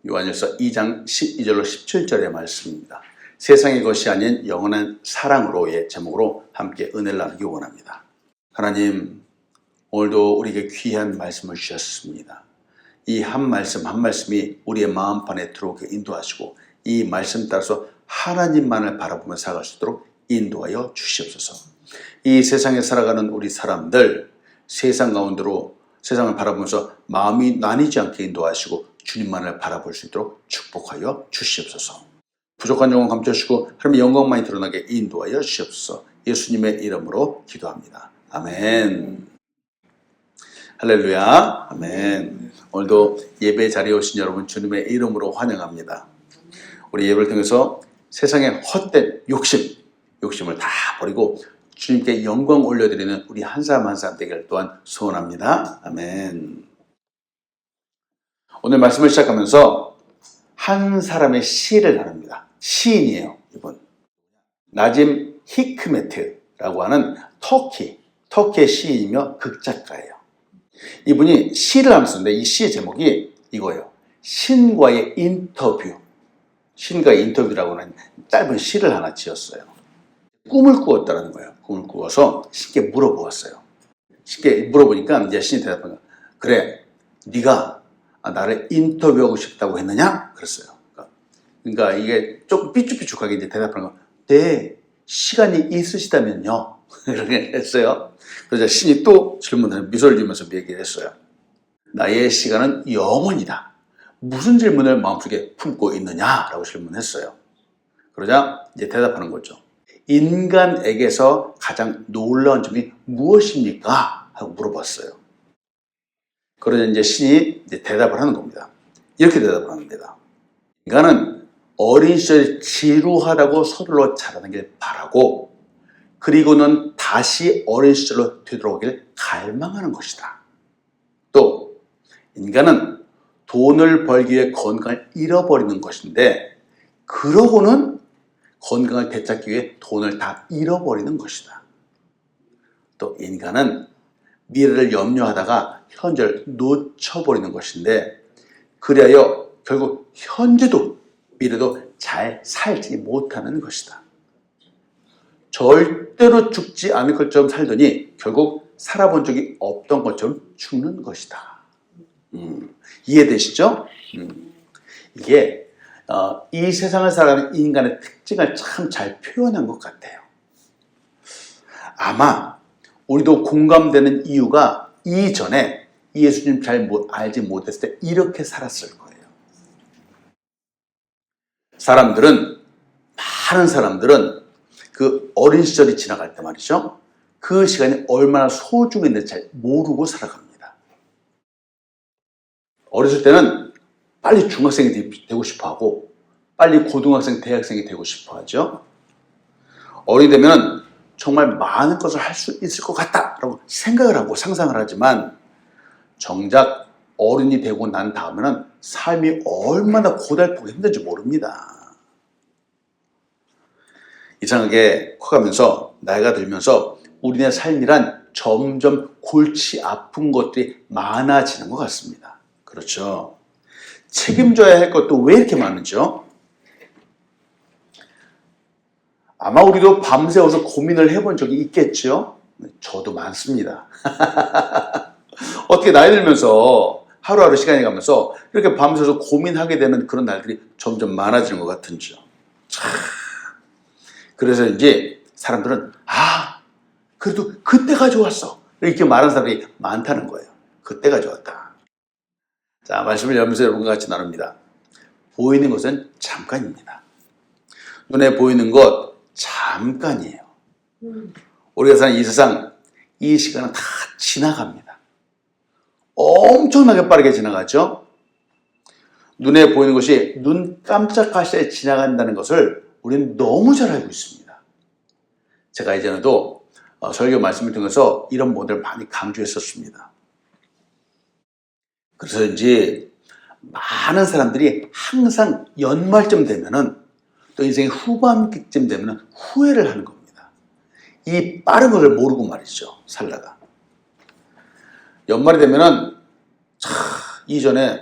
요한일서 2장 12절로 17절의 말씀입니다. 세상의 것이 아닌 영원한 사랑으로의 제목으로 함께 은혜를 나누기 원합니다. 하나님, 오늘도 우리에게 귀한 말씀을 주셨습니다. 이 한 말씀 한 말씀이 우리의 마음판에 들어오게 인도하시고 이 말씀 따라서 하나님만을 바라보며 살아갈 수 있도록 인도하여 주시옵소서. 이 세상에 살아가는 우리 사람들, 세상 가운데로 세상을 바라보면서 마음이 나뉘지 않게 인도하시고 주님만을 바라볼 수 있도록 축복하여 주시옵소서. 부족한 영혼 감춰주시고 하나님의 영광만이 드러나게 인도하여 주시옵소서. 예수님의 이름으로 기도합니다. 아멘. 할렐루야. 아멘. 오늘도 예배 자리에 오신 여러분 주님의 이름으로 환영합니다. 우리 예배를 통해서 세상의 헛된 욕심을 다 버리고 주님께 영광 올려드리는 우리 한 사람 한 사람 되기를 또한 소원합니다. 아멘. 오늘 말씀을 시작하면서 한 사람의 시를 나눕니다. 시인이에요, 이분. 나짐 히크메트라고 하는 터키의 시인이며 극작가예요. 이분이 시를 하면서 이 시의 제목이 이거예요. 신과의 인터뷰라고 하는 짧은 시를 하나 지었어요. 꿈을 꾸었다는 거예요. 꿈을 꾸어서 신께 물어보았어요. 신께 물어보니까 이제 신이 대답한 거예요. 그래, 네가 나를 인터뷰하고 싶다고 했느냐? 그랬어요. 그러니까 이게 조금 삐죽삐죽하게 이제 대답하는 거예요. 네, 시간이 있으시다면요. 이렇게 했어요. 그래서 신이 또 질문을 미소를 지으면서 얘기를 했어요. 나의 시간은 영원이다. 무슨 질문을 마음속에 품고 있느냐? 라고 질문했어요. 그러자 이제 대답하는 거죠. 인간에게서 가장 놀라운 점이 무엇입니까? 하고 물어봤어요. 그러자 이제 신이 이제 대답을 하는 겁니다. 이렇게 대답을 합니다. 인간은 어린 시절 지루하다고 서둘러 자라나길 바라고 그리고는 다시 어린 시절로 되돌아오길 갈망하는 것이다. 또 인간은 돈을 벌기 위해 건강을 잃어버리는 것인데 그러고는 건강을 되찾기 위해 돈을 다 잃어버리는 것이다. 또 인간은 미래를 염려하다가 현재를 놓쳐버리는 것인데 그리하여 결국 현재도 미래도 잘 살지 못하는 것이다. 절대로 죽지 않을 것처럼 살더니 결국 살아본 적이 없던 것처럼 죽는 것이다. 이해되시죠? 이게 이 세상을 살아가는 인간의 특징을 참 잘 표현한 것 같아요. 아마 우리도 공감되는 이유가 이전에 예수님 잘 알지 못했을 때 이렇게 살았을 거예요. 많은 사람들은 그 어린 시절이 지나갈 때 말이죠. 그 시간이 얼마나 소중했는지 잘 모르고 살아갑니다. 어렸을 때는 빨리 중학생이 되고 싶어 하고 빨리 고등학생, 대학생이 되고 싶어 하죠. 어른이 되면 정말 많은 것을 할 수 있을 것 같다라고 생각을 하고 상상을 하지만 정작 어른이 되고 난 다음에는 삶이 얼마나 고달프고 힘든지 모릅니다. 이상하게 커가면서 나이가 들면서 우리의 삶이란 점점 골치 아픈 것들이 많아지는 것 같습니다. 그렇죠. 책임져야 할 것도 왜 이렇게 많은지요? 아마 우리도 밤새워서 고민을 해본 적이 있겠죠? 저도 많습니다. 어떻게 나이 들면서 하루하루 시간이 가면서 이렇게 밤새워서 고민하게 되는 그런 날들이 점점 많아지는 것 같은지요. 참. 그래서 이제 사람들은 그래도 그때가 좋았어 이렇게 말하는 사람이 많다는 거예요. 그때가 좋았다. 자, 말씀을 열면서 여러분과 같이 나눕니다. 보이는 것은 잠깐입니다. 눈에 보이는 것 잠깐이에요. 우리가 사는 이 세상, 이 시간은 다 지나갑니다. 엄청나게 빠르게 지나가죠. 눈에 보이는 것이 눈 깜짝할 새에 지나간다는 것을 우리는 너무 잘 알고 있습니다. 제가 이전에도 설교 말씀을 통해서 이런 모델을 많이 강조했었습니다. 그래서인지 많은 사람들이 항상 연말쯤 되면은 또 인생의 후반기쯤 되면은 후회를 하는 겁니다. 이 빠른 것을 모르고 말이죠. 살다가. 연말이 되면은 이전에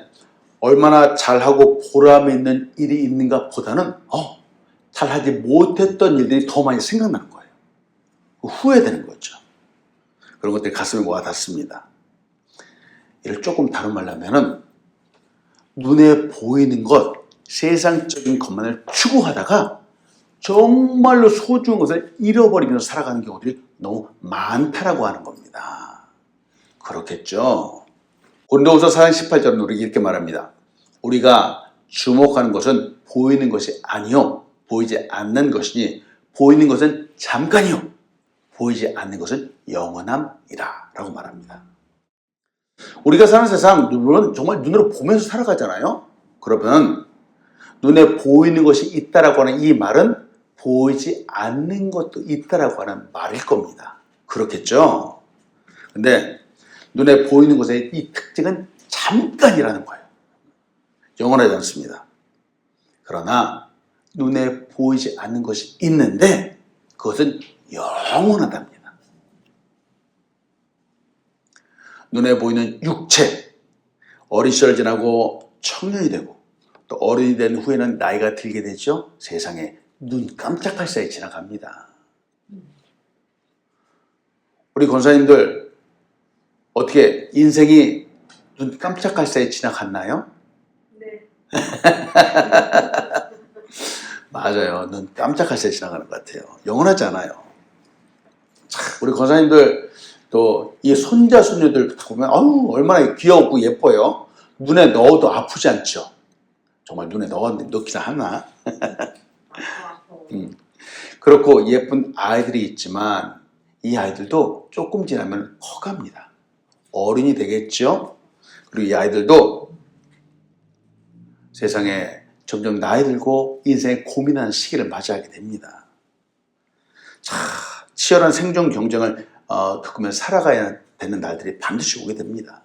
얼마나 잘하고 보람 있는 일이 있는가 보다는 잘하지 못했던 일들이 더 많이 생각나는 거예요. 후회되는 거죠. 그런 것들이 가슴에 와닿습니다. 이를 조금 다른 말로 하면은 눈에 보이는 것, 세상적인 것만을 추구하다가 정말로 소중한 것을 잃어버리면서 살아가는 경우들이 너무 많다라고 하는 겁니다. 그렇겠죠. 고린도후서 4장 18절은 우리에게 이렇게 말합니다. 우리가 주목하는 것은 보이는 것이 아니요 보이지 않는 것이니 보이는 것은 잠깐이요 보이지 않는 것은 영원함이라 라고 말합니다. 우리가 사는 세상 눈으로는 정말 눈으로 보면서 살아가잖아요. 그러면 눈에 보이는 것이 있다라고 하는 이 말은 보이지 않는 것도 있다라고 하는 말일 겁니다. 그렇겠죠? 근데 눈에 보이는 것의 이 특징은 잠깐이라는 거예요. 영원하지 않습니다. 그러나 눈에 보이지 않는 것이 있는데 그것은 영원하답니다. 눈에 보이는 육체, 어린 시절 지나고 청년이 되고 또 어른이 된 후에는 나이가 들게 되죠. 세상에 눈 깜짝할 사이에 지나갑니다. 우리 권사님들 어떻게 인생이 눈 깜짝할 사이에 지나갔나요? 네. 맞아요. 눈 깜짝할 사이에 지나가는 것 같아요. 영원하지 않아요. 우리 권사님들 또 이 손자 손녀들 보면 얼마나 귀엽고 예뻐요. 눈에 넣어도 아프지 않죠. 정말 눈에 넣기나 하나. 그렇고 예쁜 아이들이 있지만 이 아이들도 조금 지나면 커갑니다. 어른이 되겠죠. 그리고 이 아이들도 세상에 점점 나이 들고 인생에 고민하는 시기를 맞이하게 됩니다. 치열한 생존 경쟁을 겪으면서 살아가야 되는 날들이 반드시 오게 됩니다.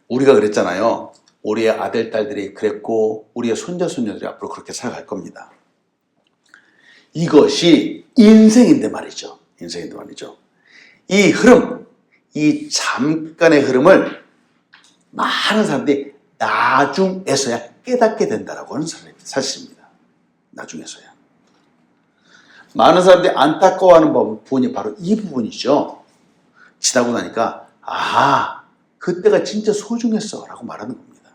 우리가 그랬잖아요. 우리의 아들, 딸들이 그랬고 우리의 손자, 손녀들이 앞으로 그렇게 살아갈 겁니다. 이것이 인생인데 말이죠. 인생인데 말이죠. 이 흐름, 이 잠깐의 흐름을 많은 사람들이 나중에서야 깨닫게 된다라고 하는 사실입니다. 나중에서야. 많은 사람들이 안타까워하는 부분이 바로 이 부분이죠. 지나고 나니까 그때가 진짜 소중했어 라고 말하는 겁니다.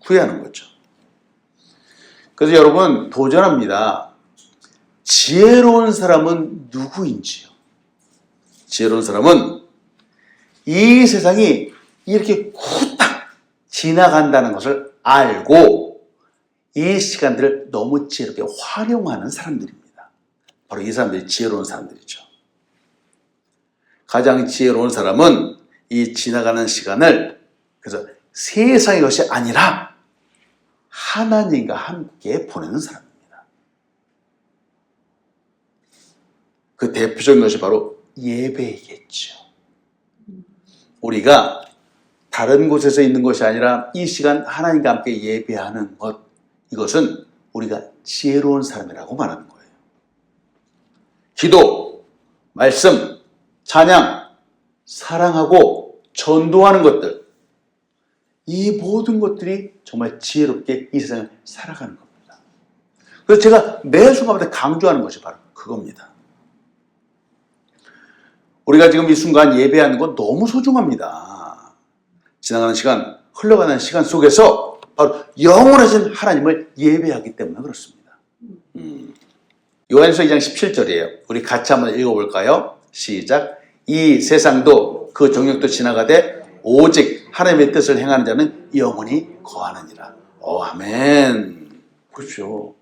후회하는 거죠. 그래서 여러분 도전합니다. 지혜로운 사람은 누구인지요? 지혜로운 사람은 이 세상이 이렇게 후딱 지나간다는 것을 알고 이 시간들을 너무 지혜롭게 활용하는 사람들입니다. 바로 이 사람들이 지혜로운 사람들이죠. 가장 지혜로운 사람은 이 지나가는 시간을 그래서 세상의 것이 아니라 하나님과 함께 보내는 사람입니다. 그 대표적인 것이 바로 예배이겠죠. 우리가 다른 곳에서 있는 것이 아니라 이 시간 하나님과 함께 예배하는 것, 이것은 우리가 지혜로운 사람이라고 말하는 거예요. 기도, 말씀, 찬양, 사랑하고 전도하는 것들, 이 모든 것들이 정말 지혜롭게 이 세상을 살아가는 겁니다. 그래서 제가 매 순간마다 강조하는 것이 바로 그겁니다. 우리가 지금 이 순간 예배하는 건 너무 소중합니다. 지나가는 시간, 흘러가는 시간 속에서 바로 영원하신 하나님을 예배하기 때문에 그렇습니다. 요한일서 2장 17절이에요. 우리 같이 한번 읽어볼까요? 시작. 이 세상도 그 정욕도 지나가되 오직 하나님의 뜻을 행하는 자는 영원히 거하느니라. 아멘. 보십시오.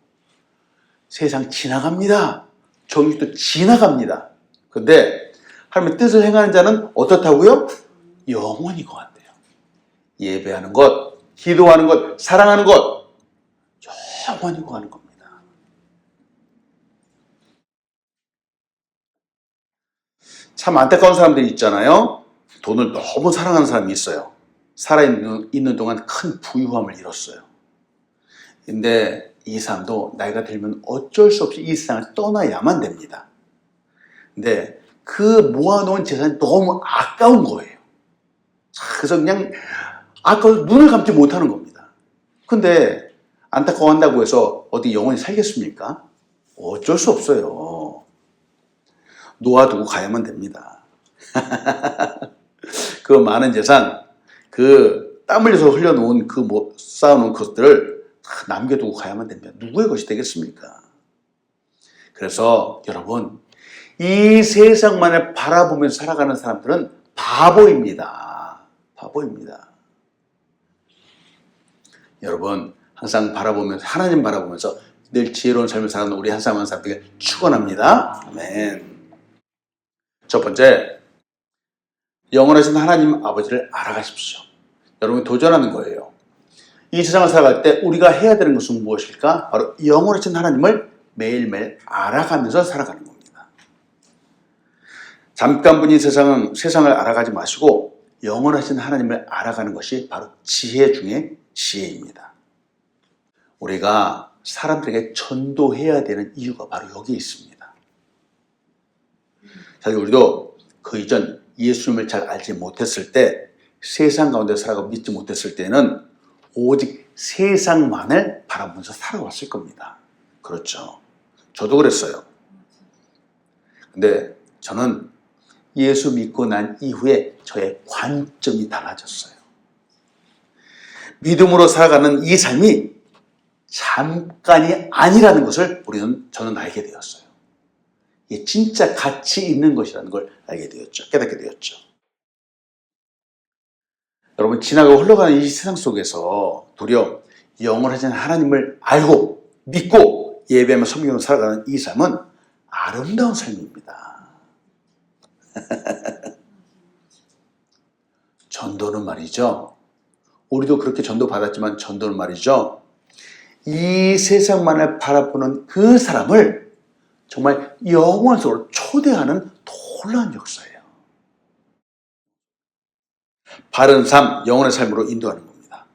세상 지나갑니다. 정욕도 지나갑니다. 그런데 하나님의 뜻을 행하는 자는 어떻다고요? 영원히 거한대요. 예배하는 것, 기도하는 것, 사랑하는 것, 영원히 거하는 겁니다. 참 안타까운 사람들이 있잖아요. 돈을 너무 사랑하는 사람이 있어요. 살아있는 동안 큰 부유함을 잃었어요. 근데 이 사람도 나이가 들면 어쩔 수 없이 이 세상을 떠나야만 됩니다. 근데 그 모아놓은 재산이 너무 아까운 거예요. 그래서 그냥 아까 눈을 감지 못하는 겁니다. 근데 안타까워한다고 해서 어디 영원히 살겠습니까? 어쩔 수 없어요. 놓아두고 가야만 됩니다. 그 많은 재산, 그 땀 흘려서 흘려놓은 그 쌓아놓은 것들을 다 남겨두고 가야만 됩니다. 누구의 것이 되겠습니까? 그래서 여러분, 이 세상만을 바라보면서 살아가는 사람들은 바보입니다. 바보입니다. 여러분, 항상 바라보면서, 하나님 바라보면서 늘 지혜로운 삶을 살아가는 우리 한 사람 한 사람에게 축원합니다. 아멘. 첫 번째, 영원하신 하나님 아버지를 알아가십시오. 여러분이 도전하는 거예요. 이 세상을 살아갈 때 우리가 해야 되는 것은 무엇일까? 바로 영원하신 하나님을 매일매일 알아가면서 살아가는 겁니다. 잠깐뿐인 세상을 알아가지 마시고 영원하신 하나님을 알아가는 것이 바로 지혜 중에 지혜입니다. 우리가 사람들에게 전도해야 되는 이유가 바로 여기에 있습니다. 사실 우리도 그 이전 예수님을 잘 알지 못했을 때, 세상 가운데 살아가고 믿지 못했을 때는 오직 세상만을 바라보면서 살아왔을 겁니다. 그렇죠. 저도 그랬어요. 근데 저는 예수 믿고 난 이후에 저의 관점이 달라졌어요. 믿음으로 살아가는 이 삶이 잠깐이 아니라는 것을 저는 알게 되었어요. 이게 진짜 가치 있는 것이라는 걸 알게 되었죠. 깨닫게 되었죠. 여러분, 지나가고 흘러가는 이 세상 속에서 도리어 영원하신 하나님을 알고 믿고 예배하며 섬기며 살아가는 이 삶은 아름다운 삶입니다. 전도는 말이죠. 우리도 그렇게 전도 받았지만 전도는 말이죠. 이 세상만을 바라보는 그 사람을 정말 영원 속으로 초대하는 놀라운 역사예요. 바른 삶, 영혼의 삶으로 인도하는 겁니다.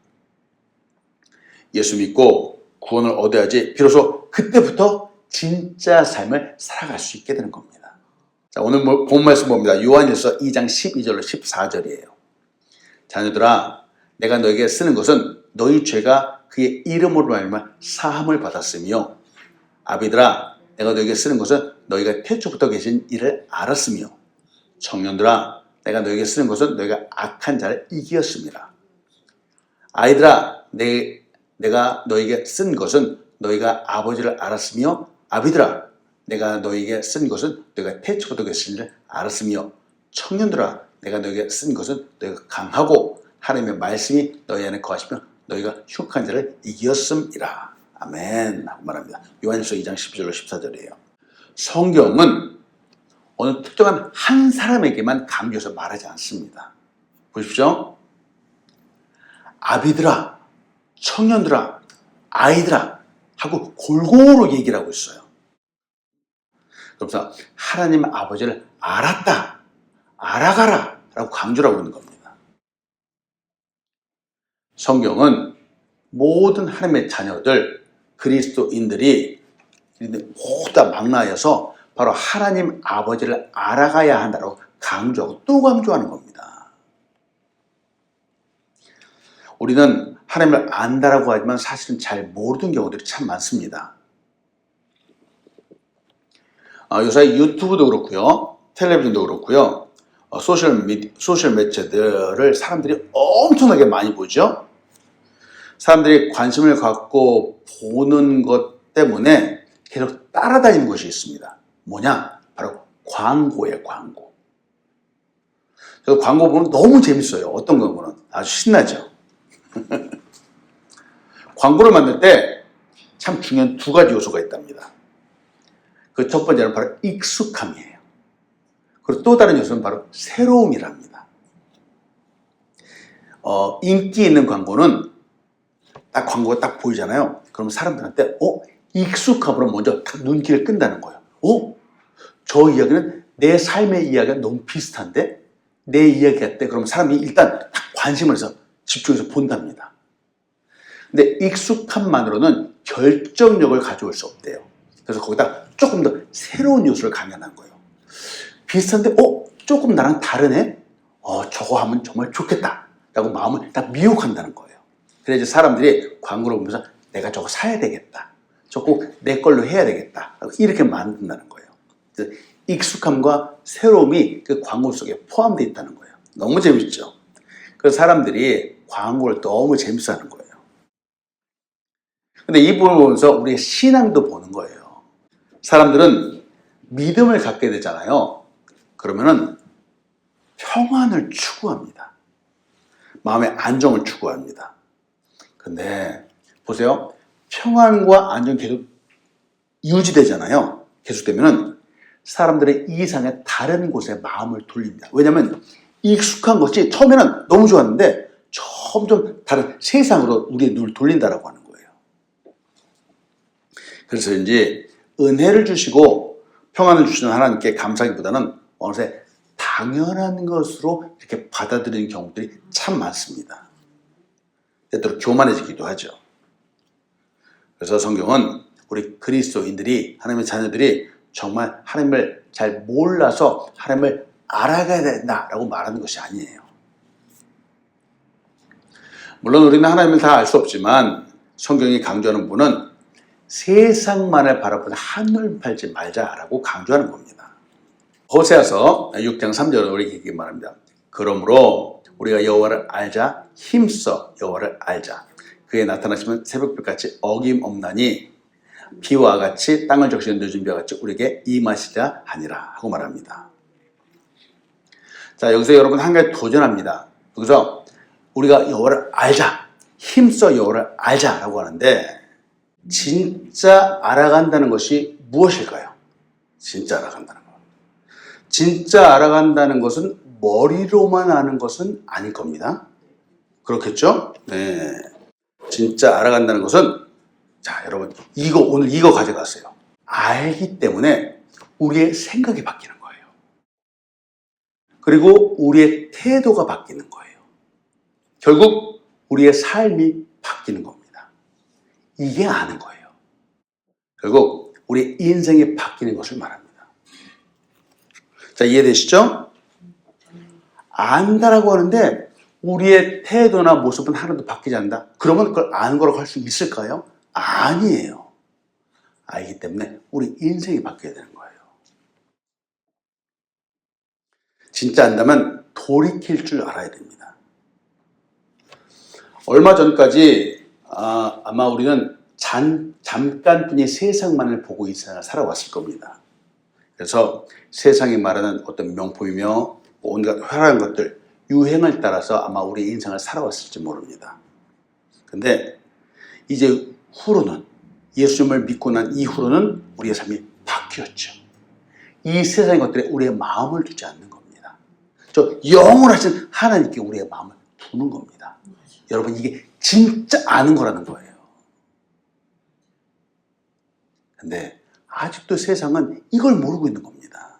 예수 믿고 구원을 얻어야지 비로소 그때부터 진짜 삶을 살아갈 수 있게 되는 겁니다. 자, 오늘 본 말씀 봅니다. 요한일서 2장 12절로 14절이에요. 자녀들아, 내가 너에게 쓰는 것은 너희 죄가 그의 이름으로 말미암아 사함을 받았으며, 아비들아, 내가 너에게 쓰는 것은 너희가 태초부터 계신 이를 알았으며, 청년들아, 내가 너에게 쓰는 것은 너희가 악한 자를 이기었습니다. 아이들아, 내가 너에게 쓴 것은 너희가 아버지를 알았으며, 아비들아, 내가 너에게 쓴 것은 너희가 태초부터 계신 이를 알았으며, 청년들아, 내가 너에게 쓴 것은 너희가 강하고 하나님의 말씀이 너희 안에 거하시며 너희가 흉악한 자를 이기었음이라. 아멘 하고 말합니다. 요한일서 2장 12절로 14절이에요. 성경은 어느 특정한 한 사람에게만 강조해서 말하지 않습니다. 보십시오. 아비들아, 청년들아, 아이들아 하고 골고루 얘기를 하고 있어요. 그래서 하나님 아버지를 알았다, 알아가라 라고 강조를 하고 있는 겁니다. 성경은 모든 하나님의 자녀들, 그리스도인들이 모두 다 망라하여서 바로 하나님 아버지를 알아가야 한다고 강조하고 또 강조하는 겁니다. 우리는 하나님을 안다라고 하지만 사실은 잘 모르는 경우들이 참 많습니다. 요새 유튜브도 그렇고요, 텔레비전도 그렇고요, 소셜 매체들을 사람들이 엄청나게 많이 보죠. 사람들이 관심을 갖고 보는 것 때문에 계속 따라다니는 것이 있습니다. 뭐냐? 바로 광고예요, 광고. 그래서 광고 보면 너무 재밌어요. 어떤 광고는 아주 신나죠. 광고를 만들 때 참 중요한 두 가지 요소가 있답니다. 그 첫 번째는 바로 익숙함이에요. 그리고 또 다른 요소는 바로 새로움이랍니다. 인기 있는 광고는 딱 광고가 딱 보이잖아요. 그럼 사람들한테 익숙함으로 먼저 딱 눈길을 끈다는 거예요. 저 이야기는 내 삶의 이야기가 너무 비슷한데? 내 이야기 같대. 그럼 사람이 일단 딱 관심을 해서 집중해서 본답니다. 근데 익숙함만으로는 결정력을 가져올 수 없대요. 그래서 거기다 조금 더 새로운 요소를 가미한 거예요. 비슷한데 조금 나랑 다르네? 저거 하면 정말 좋겠다 라고 마음을 다 미혹한다는 거예요. 그래서 사람들이 광고를 보면서 내가 저거 사야 되겠다. 저거 꼭 내 걸로 해야 되겠다. 이렇게 만든다는 거예요. 익숙함과 새로움이 그 광고 속에 포함되어 있다는 거예요. 너무 재밌죠? 그래서 사람들이 광고를 너무 재밌어 하는 거예요. 근데 이 부분을 보면서 우리의 신앙도 보는 거예요. 사람들은 믿음을 갖게 되잖아요. 그러면은 평안을 추구합니다. 마음의 안정을 추구합니다. 근데 보세요. 평안과 안정이 계속 유지되잖아요. 계속되면은 사람들의 이상의 다른 곳에 마음을 돌립니다. 왜냐하면 익숙한 것이 처음에는 너무 좋았는데 점점 다른 세상으로 우리의 눈을 돌린다라고 하는 거예요. 그래서 이제 은혜를 주시고 평안을 주시는 하나님께 감사하기보다는 어느새 당연한 것으로 이렇게 받아들이는 경우들이 참 많습니다. 때때로 교만해지기도 하죠. 그래서 성경은 우리 그리스도인들이, 하나님의 자녀들이 정말 하나님을 잘 몰라서 하나님을 알아가야 된다라고 말하는 것이 아니에요. 물론 우리는 하나님을 다 알 수 없지만 성경이 강조하는 부분은 세상만을 바라보는 한눈 팔지 말자라고 강조하는 겁니다. 호세아서 6장 3절은 우리에게 이렇게 말합니다. 그러므로 우리가 여호와를 알자, 힘써 여호와를 알자. 그의 나타나시면 새벽별같이 어김없나니 비와 같이 땅을 적시는 늦은 비와 같이 우리에게 임하시자 하니라 하고 말합니다. 자, 여기서 여러분 한 가지 도전합니다. 여기서 우리가 여호와를 알자, 힘써 여호와를 알자라고 하는데 진짜 알아간다는 것이 무엇일까요? 진짜 알아간다는 것. 진짜 알아간다는 것은 머리로만 아는 것은 아닐 겁니다. 그렇겠죠? 네. 진짜 알아간다는 것은, 자, 여러분, 오늘 이거 가져가세요. 알기 때문에 우리의 생각이 바뀌는 거예요. 그리고 우리의 태도가 바뀌는 거예요. 결국 우리의 삶이 바뀌는 겁니다. 이게 아는 거예요. 결국 우리 인생이 바뀌는 것을 말합니다. 자, 이해되시죠? 안다라고 하는데 우리의 태도나 모습은 하나도 바뀌지 않는다. 그러면 그걸 아는 거라고 할 수 있을까요? 아니에요. 알기 때문에 우리 인생이 바뀌어야 되는 거예요. 진짜 안다면 돌이킬 줄 알아야 됩니다. 얼마 전까지 아마 우리는 잠깐뿐이 세상만을 보고 이 세상을 살아왔을 겁니다. 그래서 세상이 말하는 어떤 명품이며 온갖 화려한 것들, 유행을 따라서 아마 우리 인생을 살아왔을지 모릅니다. 근데 이제 후로는, 예수님을 믿고 난 이후로는 우리의 삶이 바뀌었죠. 이 세상의 것들에 우리의 마음을 두지 않는 겁니다. 저 영원하신 하나님께 우리의 마음을 두는 겁니다. 여러분, 이게 진짜 아는 거라는 거예요. 근데 아직도 세상은 이걸 모르고 있는 겁니다.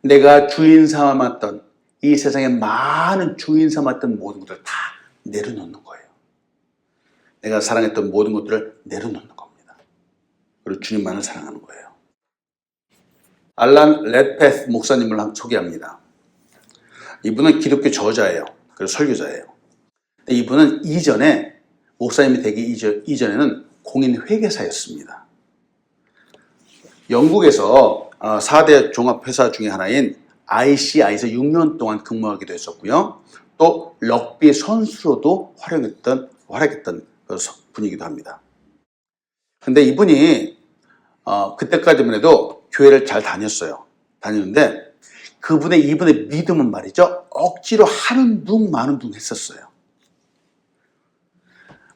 내가 주인 삼았던, 이 세상에 많은 주인 삼았던 모든 것들을 다 내려놓는 거예요. 내가 사랑했던 모든 것들을 내려놓는 겁니다. 그리고 주님만을 사랑하는 거예요. 알란 레드패스 목사님을 소개합니다. 이분은 기독교 저자예요. 그리고 설교자예요. 근데 이분은 이전에, 목사님이 되기 이전에는 공인 회계사였습니다. 영국에서 4대 종합회사 중에 하나인 ICI에서 6년 동안 근무하기도 했었고요. 또 럭비 선수로도 활약했던 분이기도 합니다. 근데 이분이 그때까지만 해도 교회를 잘 다녔는데 이분의 믿음은 말이죠, 억지로 하는 둥 마는 둥 했었어요.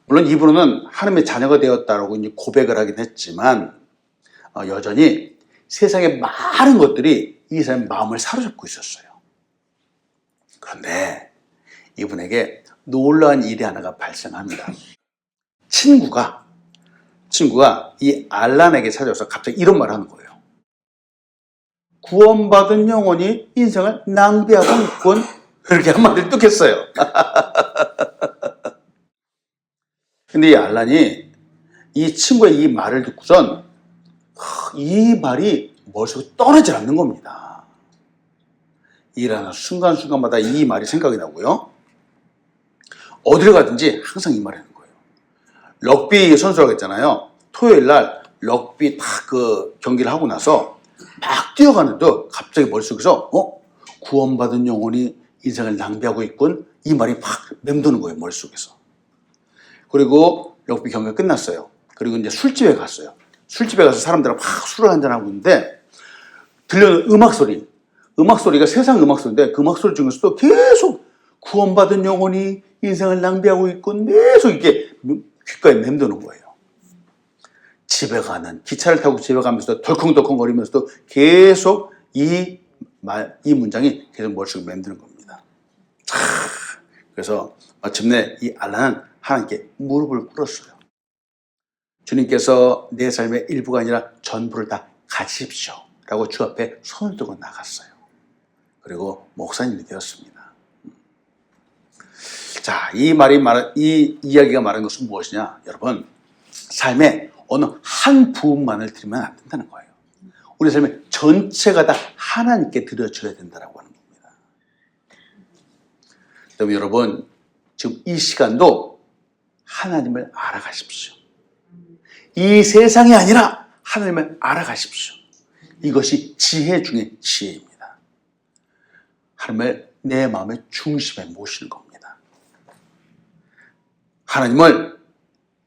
물론 이분은 하나님의 자녀가 되었다라고 이제 고백을 하긴 했지만 여전히 세상의 많은 것들이 이 사람의 마음을 사로잡고 있었어요. 그런데 이분에게 놀라운 일이 하나가 발생합니다. 친구가 이 알란에게 찾아와서 갑자기 이런 말을 하는 거예요. 구원받은 영혼이 인생을 낭비하고 있군. 그렇게 한마디를 뚝 했어요. 근데 이 알란이 이 친구의 이 말을 듣고선 이 말이 머릿속에 떠나지 않는 겁니다. 일하는 순간순간마다 이 말이 생각이 나고요. 어디를 가든지 항상 이 말이 하는 거예요. 럭비 선수라고 했잖아요. 토요일 날 럭비 딱 그 경기를 하고 나서 막 뛰어가는데 갑자기 머릿속에서 구원받은 영혼이 인생을 낭비하고 있군, 이 말이 팍 맴도는 거예요, 머릿속에서. 그리고 럭비 경기가 끝났어요. 그리고 이제 술집에 갔어요. 술집에 가서 사람들하고 막 술을 한잔하고 있는데 들려오는 음악소리가 세상 음악소리인데 그 음악소리 중에서도 계속 구원받은 영혼이 인생을 낭비하고 있군, 계속 이렇게 귓가에 맴도는 거예요. 기차를 타고 집에 가면서도 덜컹덜컹 거리면서도 계속 이 문장이 계속 머릿속에 맴드는 겁니다. 그래서 마침내 이 알라는 하나님께 무릎을 꿇었어요. 주님께서 내 삶의 일부가 아니라 전부를 다 가지십시오 라고 주 앞에 손을 들고 나갔어요. 그리고 목사님이 되었습니다. 자, 이 이야기가 말하는 것은 무엇이냐? 여러분, 삶에 어느 한 부분만을 드리면 안 된다는 거예요. 우리 삶의 전체가 다 하나님께 드려줘야 된다고 하는 겁니다. 그럼 여러분, 지금 이 시간도 하나님을 알아가십시오. 이 세상이 아니라 하나님을 알아가십시오. 이것이 지혜 중에 지혜입니다. 하나님을 내 마음의 중심에 모시는 겁니다. 하나님을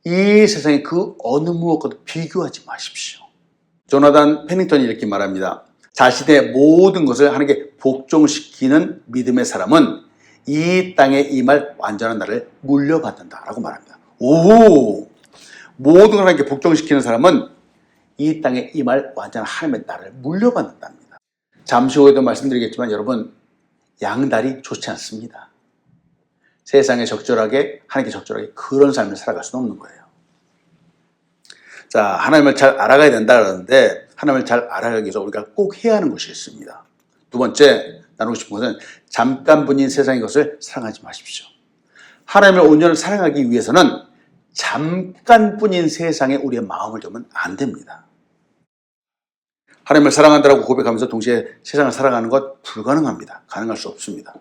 이 세상의 그 어느 무엇과도 비교하지 마십시오. 조나단 패닝턴이 이렇게 말합니다. 자신의 모든 것을 하나님께 복종시키는 믿음의 사람은 이 땅에 임할 완전한 나를 물려받는다라고 말합니다. 모든 걸 하나님께 복종시키는 사람은 이 땅에 임할 완전한 하나님의 나를 물려받는답니다. 잠시 후에도 말씀드리겠지만 여러분, 양다리 좋지 않습니다. 세상에 적절하게, 하나님께 적절하게 그런 삶을 살아갈 수는 없는 거예요. 자, 하나님을 잘 알아가야 된다 그러는데 하나님을 잘 알아가기 위해서 우리가 꼭 해야 하는 것이 있습니다. 두 번째 나누고 싶은 것은 잠깐뿐인 세상의 것을 사랑하지 마십시오. 하나님을 온전히 사랑하기 위해서는 잠깐뿐인 세상에 우리의 마음을 두면 안 됩니다. 하나님을 사랑한다고 고백하면서 동시에 세상을 사랑하는 것 불가능합니다. 가능할 수 없습니다.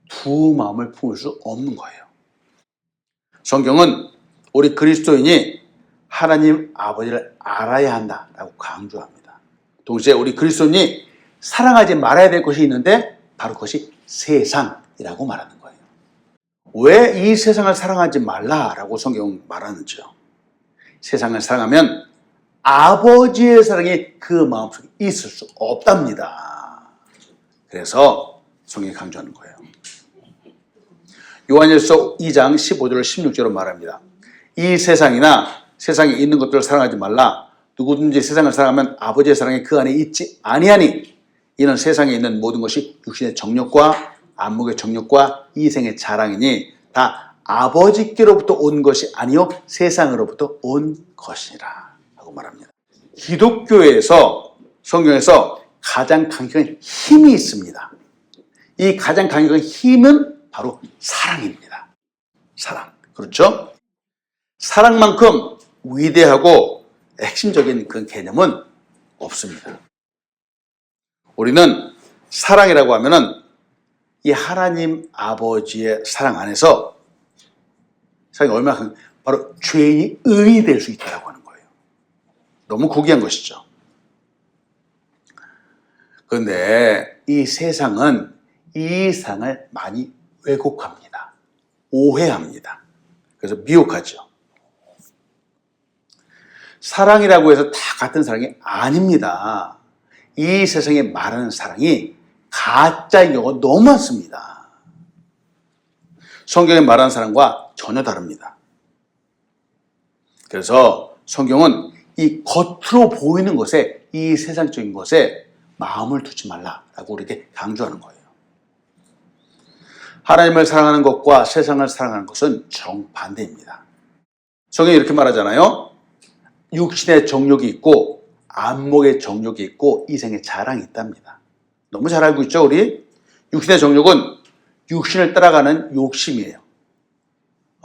두 마음을 품을 수 없는 거예요. 성경은 우리 그리스도인이 하나님 아버지를 알아야 한다라고 강조합니다. 동시에 우리 그리스도인이 사랑하지 말아야 될 것이 있는데 바로 그것이 세상이라고 말하는 거예요. 왜 이 세상을 사랑하지 말라라고 성경은 말하는지요. 세상을 사랑하면 아버지의 사랑이 그 마음속에 있을 수 없답니다. 그래서 성경이 강조하는 거예요. 요한일서 2장 15절 16절로 말합니다. 이 세상이나 세상에 있는 것들을 사랑하지 말라. 누구든지 세상을 사랑하면 아버지의 사랑이 그 안에 있지 아니하니 이는 세상에 있는 모든 것이 육신의 정욕과 안목의 정욕과 이생의 자랑이니 다 아버지께로부터 온 것이 아니요 세상으로부터 온 것이니라 라고 말합니다. 기독교에서 성경에서 가장 강력한 힘이 있습니다. 이 가장 강력한 힘은 바로 사랑입니다. 사랑. 그렇죠? 사랑만큼 위대하고 핵심적인 그 개념은 없습니다. 우리는 사랑이라고 하면은 이 하나님 아버지의 사랑 안에서 사랑이 얼마나 바로 죄인이 의인이 될 수 있다고 하는 거예요. 너무 고귀한 것이죠. 그런데 이 세상은 이 상을 많이 왜곡합니다. 오해합니다. 그래서 미혹하죠. 사랑이라고 해서 다 같은 사랑이 아닙니다. 이 세상에 말하는 사랑이 가짜인 경우가 너무 많습니다. 성경에 말하는 사랑과 전혀 다릅니다. 그래서 성경은 이 겉으로 보이는 것에, 이 세상적인 것에 마음을 두지 말라라고 우리에게 강조하는 거예요. 하나님을 사랑하는 것과 세상을 사랑하는 것은 정반대입니다. 성경이 이렇게 말하잖아요. 육신의 정욕이 있고 안목의 정욕이 있고 이생의 자랑이 있답니다. 너무 잘 알고 있죠, 우리? 육신의 정욕은 육신을 따라가는 욕심이에요.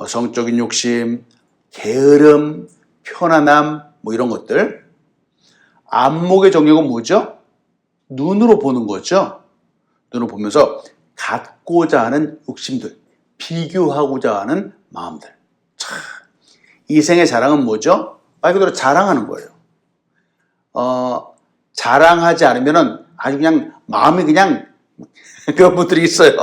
성적인 욕심, 게으름, 편안함, 뭐 이런 것들. 안목의 정욕은 뭐죠? 눈으로 보는 거죠. 눈으로 보면서 갖고자 하는 욕심들, 비교하고자 하는 마음들. 참, 이 생의 자랑은 뭐죠? 말 그대로 자랑하는 거예요. 자랑하지 않으면은 아주 그냥 마음이 그냥 그런 분들이 있어요.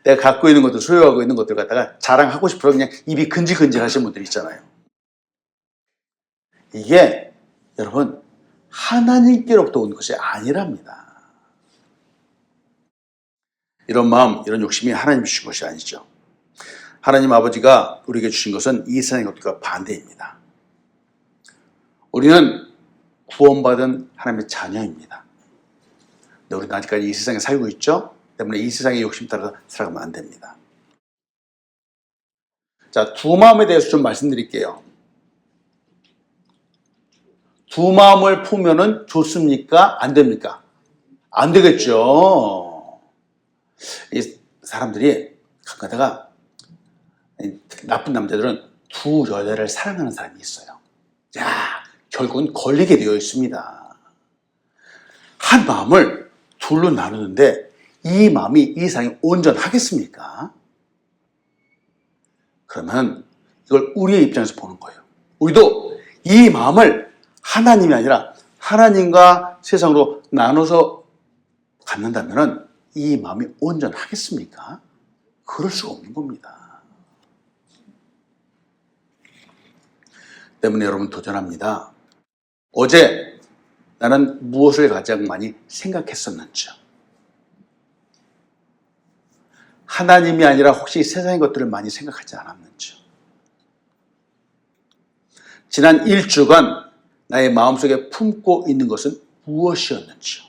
내가 갖고 있는 것들, 소유하고 있는 것들 갖다가 자랑하고 싶어서 그냥 입이 근질근질 하시는 분들 있잖아요. 이게 여러분 하나님께로부터 온 것이 아니랍니다. 이런 마음, 이런 욕심이 하나님 주신 것이 아니죠. 하나님 아버지가 우리에게 주신 것은 이 세상의 것들과 반대입니다. 우리는 구원받은 하나님의 자녀입니다. 근데 우리는 아직까지 이 세상에 살고 있죠. 때문에 이 세상의 욕심 따라서 살아가면 안 됩니다. 자, 두 마음에 대해서 좀 말씀드릴게요. 두 마음을 품으면 좋습니까? 안 됩니까? 안 되겠죠. 이 사람들이 가끔가다가 나쁜 남자들은 두 여자를 사랑하는 사람이 있어요. 야, 결국은 걸리게 되어 있습니다. 한 마음을 둘로 나누는데 이 마음이 이 사람이 온전하겠습니까? 그러면 이걸 우리의 입장에서 보는 거예요. 우리도 이 마음을 하나님이 아니라 하나님과 세상으로 나눠서 갖는다면 이 마음이 온전하겠습니까? 그럴 수가 없는 겁니다. 때문에 여러분 도전합니다. 어제 나는 무엇을 가장 많이 생각했었는지요? 하나님이 아니라 혹시 세상의 것들을 많이 생각하지 않았는지요? 지난 1주간 나의 마음속에 품고 있는 것은 무엇이었는지요?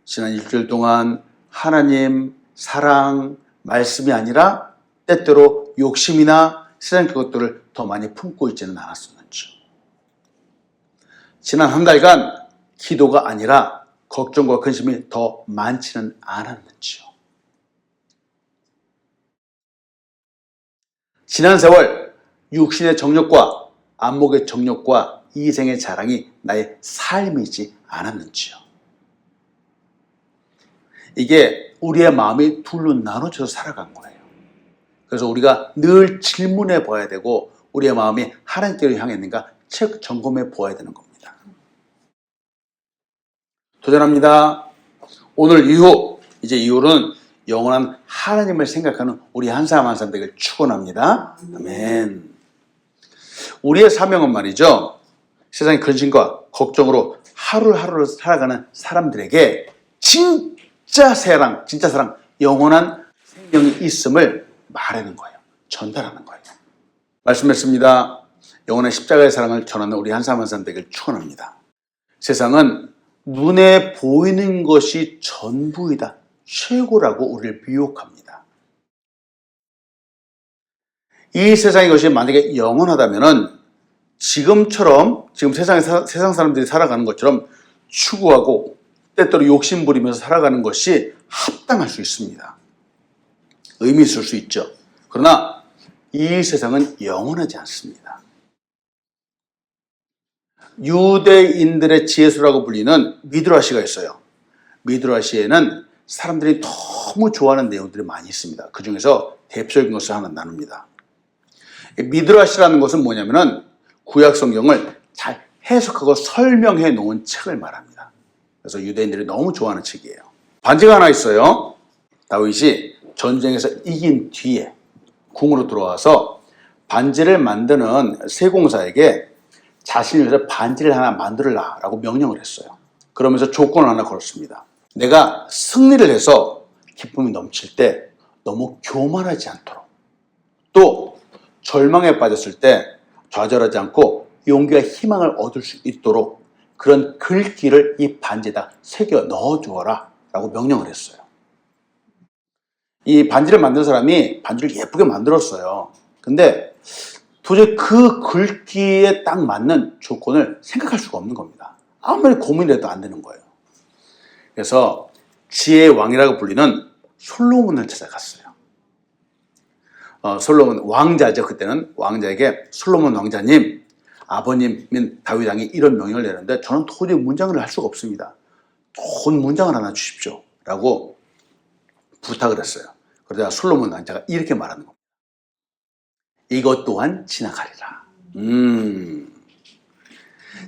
지난 일주일 동안 하나님, 사랑, 말씀이 아니라 때때로 욕심이나 세상의 것들을 더 많이 품고 있지는 않았었는지요? 지난 한 달간 기도가 아니라 걱정과 근심이 더 많지는 않았는지요? 지난 세월 육신의 정욕과 안목의 정욕과 이생의 자랑이 나의 삶이지 않았는지요? 이게 우리의 마음이 둘로 나눠져서 살아간 거예요. 그래서 우리가 늘 질문해 봐야 되고 우리의 마음이 하나님께로 향했는가 책 점검해 보아야 되는 겁니다. 도전합니다. 오늘 이후 이제 이후로는 영원한 하나님을 생각하는 우리 한 사람 한 사람 되길 축원합니다. 아멘. 우리의 사명은 말이죠. 세상의 근심과 걱정으로 하루하루를 살아가는 사람들에게 진짜 사랑, 영원한 생명이 있음을 말하는 거예요. 전달하는 거예요. 말씀했습니다. 영원한 십자가의 사랑을 전하는 우리 한 사람 한 사람 되길 축원합니다. 세상은 눈에 보이는 것이 전부이다, 최고라고 우리를 미혹합니다. 이 세상의 것이 만약에 영원하다면 지금 세상 사람들이 살아가는 것처럼 추구하고 때때로 욕심 부리면서 살아가는 것이 합당할 수 있습니다. 의미 있을 수 있죠. 그러나 이 세상은 영원하지 않습니다. 유대인들의 지혜수라고 불리는 미드라시가 있어요. 미드라시에는 사람들이 너무 좋아하는 내용들이 많이 있습니다. 그 중에서 대표적인 것을 하나 나눕니다. 미드라시라는 것은 뭐냐면은 구약 성경을 잘 해석하고 설명해 놓은 책을 말합니다. 그래서 유대인들이 너무 좋아하는 책이에요. 반지가 하나 있어요. 다윗이 전쟁에서 이긴 뒤에 궁으로 들어와서 반지를 만드는 세공사에게 자신을 위해서 반지를 하나 만들라라고 명령을 했어요. 그러면서 조건을 하나 걸었습니다. 내가 승리를 해서 기쁨이 넘칠 때 너무 교만하지 않도록, 또 절망에 빠졌을 때 좌절하지 않고 용기와 희망을 얻을 수 있도록 그런 글귀를 이 반지에다 새겨 넣어주어라 라고 명령을 했어요. 이 반지를 만든 사람이 반지를 예쁘게 만들었어요. 근데 도저히 그 글귀에 딱 맞는 조건을 생각할 수가 없는 겁니다. 아무리 고민해도 안 되는 거예요. 그래서 지혜의 왕이라고 불리는 솔로몬을 찾아갔어요. 솔로몬 왕자죠. 그때는 왕자에게 솔로몬 왕자님, 아버님인 다윗 왕이 이런 명령을 내는데 저는 도저히 문장을 할 수가 없습니다. 좋은 문장을 하나 주십시오 라고 부탁을 했어요. 그러다가 솔로몬 왕자가 이렇게 말하는 겁니다. 이것 또한 지나가리라.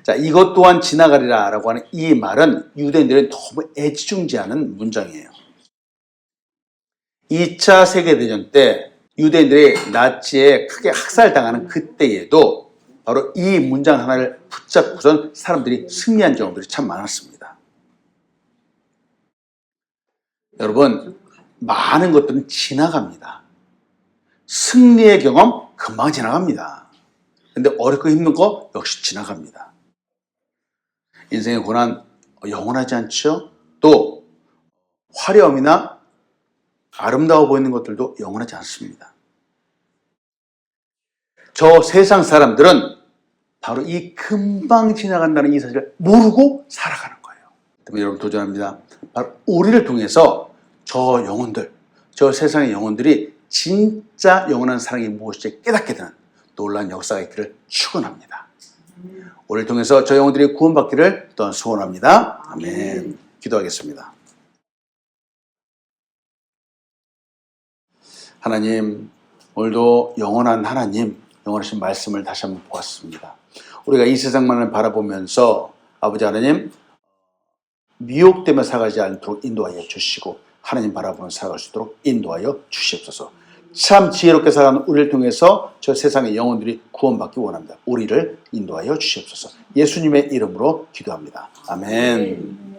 자, 이것 또한 지나가리라 라고 하는 이 말은 유대인들이 너무 애지중지하는 문장이에요. 2차 세계대전 때 유대인들이 나치에 크게 학살당하는 그때에도 바로 이 문장 하나를 붙잡고선 사람들이 승리한 경우들이 참 많았습니다. 여러분, 많은 것들은 지나갑니다. 승리의 경험 금방 지나갑니다. 근데 어렵고 힘든 거 역시 지나갑니다. 인생의 고난 영원하지 않죠? 또 화려함이나 아름다워 보이는 것들도 영원하지 않습니다. 저 세상 사람들은 바로 이 금방 지나간다는 이 사실을 모르고 살아가는 거예요. 그러면 여러분 도전합니다. 바로 우리를 통해서 저 영혼들, 저 세상의 영혼들이 진짜 영원한 사랑이 무엇인지 깨닫게 되는 놀라운 역사가 있기를 축원합니다. 우리를 통해서 저 영혼들이 구원받기를 또한 소원합니다. 아멘. 기도하겠습니다. 하나님, 오늘도 영원한 하나님, 영원하신 말씀을 다시 한번 보았습니다. 우리가 이 세상만을 바라보면서 아버지 하나님 미혹되며 살아가지 않도록 인도하여 주시고 하나님 바라보며 살아갈 수 있도록 인도하여 주시옵소서. 참 지혜롭게 살아가는 우리를 통해서 저 세상의 영혼들이 구원받기 원합니다. 우리를 인도하여 주시옵소서. 예수님의 이름으로 기도합니다. 아멘.